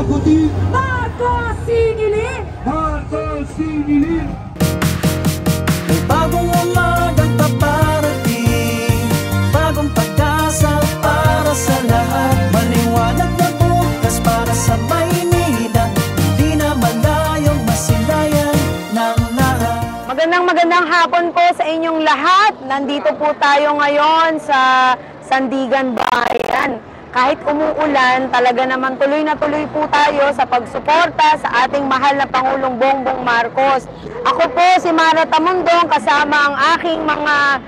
Mabuti! Marcos singilin! Marcos singilin! May bagong umagang paparating, bagong pag-asa para sa lahat. Maliwanag na bukas para sa Maynila, di na malayong masilayan ng lahat. Magandang hapon po sa inyong lahat. Nandito po tayo ngayon sa Sandigan Bayan. Kahit umuulan, talaga naman tuloy na tuloy po tayo sa pagsuporta sa ating mahal na Pangulong Bongbong Marcos. Ako po si Mara Tamundong, kasama ang aking mga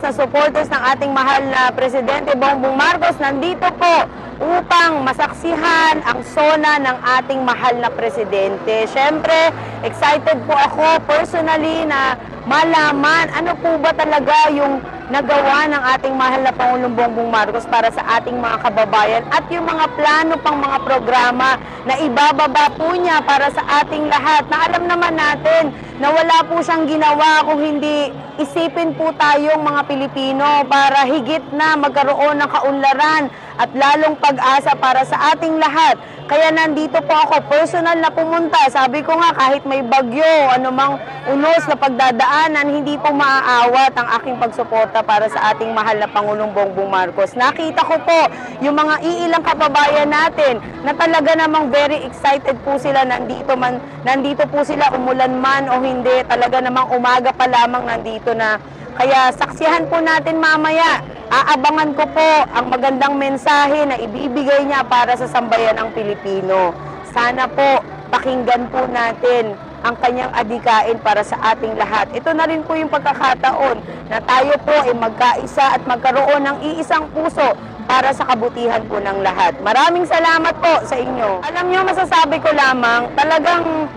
supporters ng ating mahal na Presidente Bongbong Marcos. Nandito po upang masaksihan ang sona ng ating mahal na Presidente. Siyempre, excited po ako personally na malaman ano po ba talaga yung nagawa ng ating mahal na Pangulong Bongbong Marcos para sa ating mga kababayan at yung mga plano pang mga programa na ibababa po niya para sa ating lahat, na alam naman natin na wala po siyang ginawa kung hindi isipin po tayong mga Pilipino para higit na magkaroon ng kaunlaran at lalong pag-asa para sa ating lahat. Kaya nandito po ako, personal na pumunta. Sabi ko nga, kahit may bagyo, anumang unos na pagdadaanan, hindi po maaawat ang aking pagsuporta para sa ating mahal na Pangulong Bongbong Marcos. Nakita ko po yung mga iilang kababayan natin na talaga namang very excited po sila. Nandito po sila, umulan man o hindi, talaga namang umaga pa lamang nandito na. Kaya saksihan po natin mamaya. Aabangan ko po ang magandang mensahe na ibibigay niya para sa sambayan ng Pilipino. Sana po pakinggan po natin ang kanyang adikain para sa ating lahat. Ito na rin po yung pagkakataon na tayo po ay magkaisa at magkaroon ng iisang puso para sa kabutihan po ng lahat. Maraming salamat po sa inyo. Alam niyo, masasabi ko lamang, talagang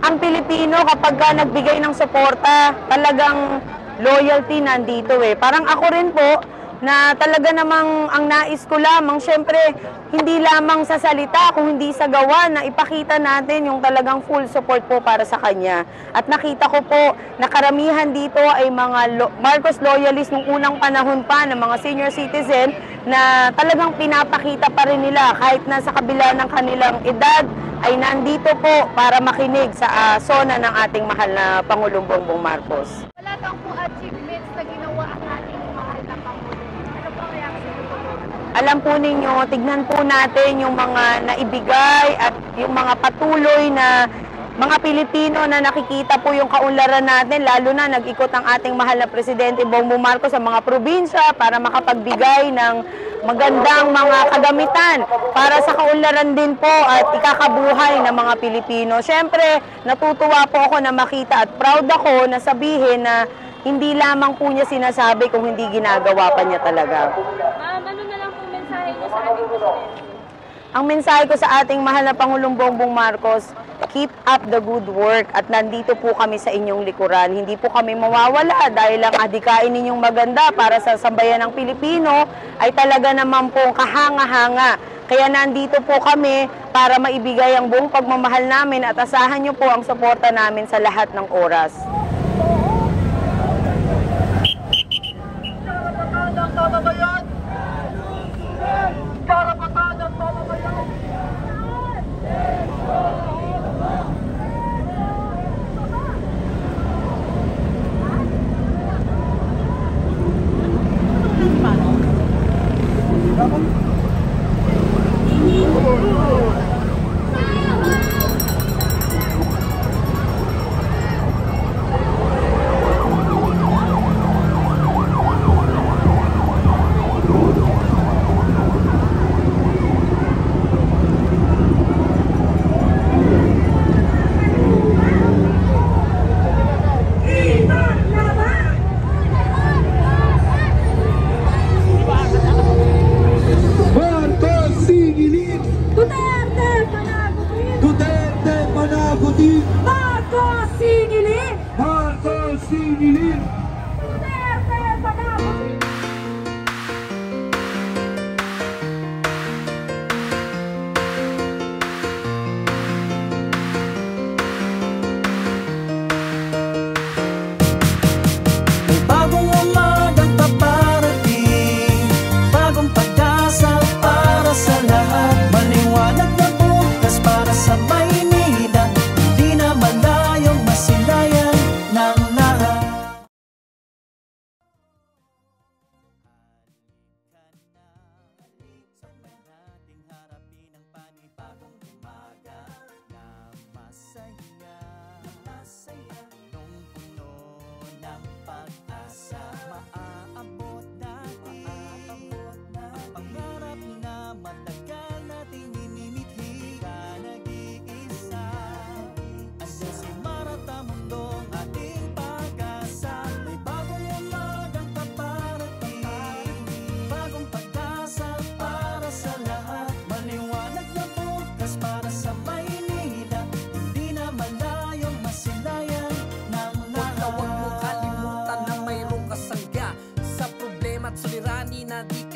ang Pilipino kapag nagbigay ng suporta, talagang loyalty nandito eh. Parang ako rin po, na talaga namang ang nais ko lamang, syempre, hindi lamang sa salita, kung hindi sa gawa, na ipakita natin yung talagang full support po para sa kanya. At nakita ko po na karamihan dito ay mga Marcos loyalists nung unang panahon pa, ng mga senior citizen, na talagang pinapakita pa rin nila kahit na sa kabila ng kanilang edad, ay nandito po para makinig sa sona ng ating mahal na Pangulong Bongbong Marcos. Wala daw po achievements na ginawa ang ating mahal na Pangulo. Ano po ang reaction po? Alam po ninyo, tignan po natin yung mga naibigay at yung mga patuloy na mga Pilipino na nakikita po yung kaunlaran natin, lalo na nag-ikot ang ating mahal na Presidente Bongbong Marcos sa mga probinsya para makapagbigay ng magandang mga kagamitan para sa kaunlaran din po at ikakabuhay ng mga Pilipino. Siyempre, natutuwa po ako na makita at proud ako na sabihin na hindi lamang po niya sinasabi kung hindi ginagawa pa niya talaga. Ma'am, ano na lang po mensahe niyo sa ating Presidente? Ang mensahe ko sa ating mahal na Pangulong Bongbong Marcos, keep up the good work at nandito po kami sa inyong likuran. Hindi po kami mawawala dahil ang adikain ninyong maganda para sa sambayan ng Pilipino ay talaga naman pong kahanga-hanga. Kaya nandito po kami para maibigay ang buong pagmamahal namin at asahan niyo po ang suporta namin sa lahat ng oras.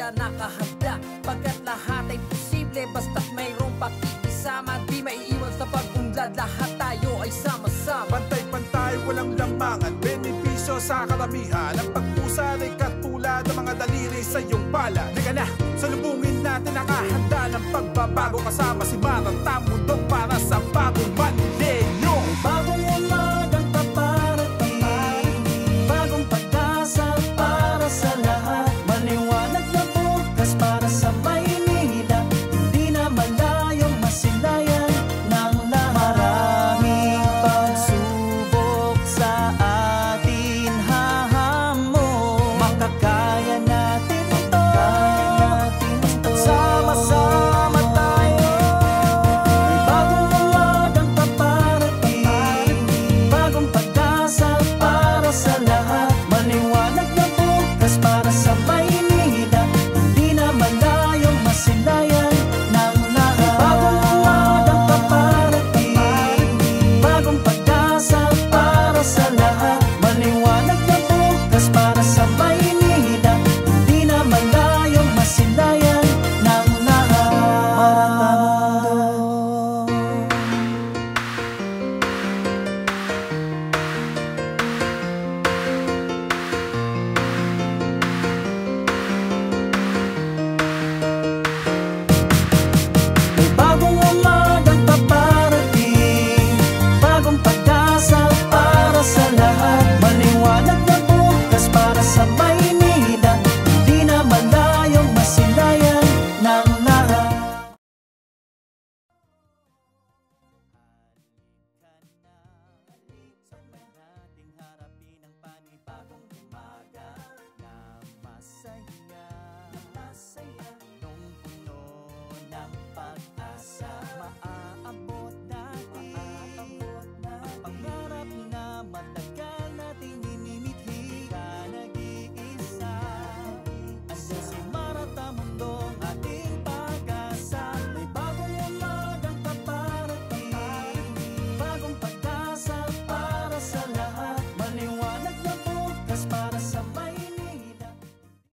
kaya nakahanda. Pagkat lahat ay posible, basta't mayroong pakikisama. Di maiiwan sa pag-unlad, lahat tayo ay sama-sama. Pantay-pantay, walang lambangan, benepisyo sa karamihan. Ang pag-usad ay katulad ng mga daliri sa iyong pala. Liga na, salubungin natin, nakahanda ng pagbabago. Kasama si Marantamo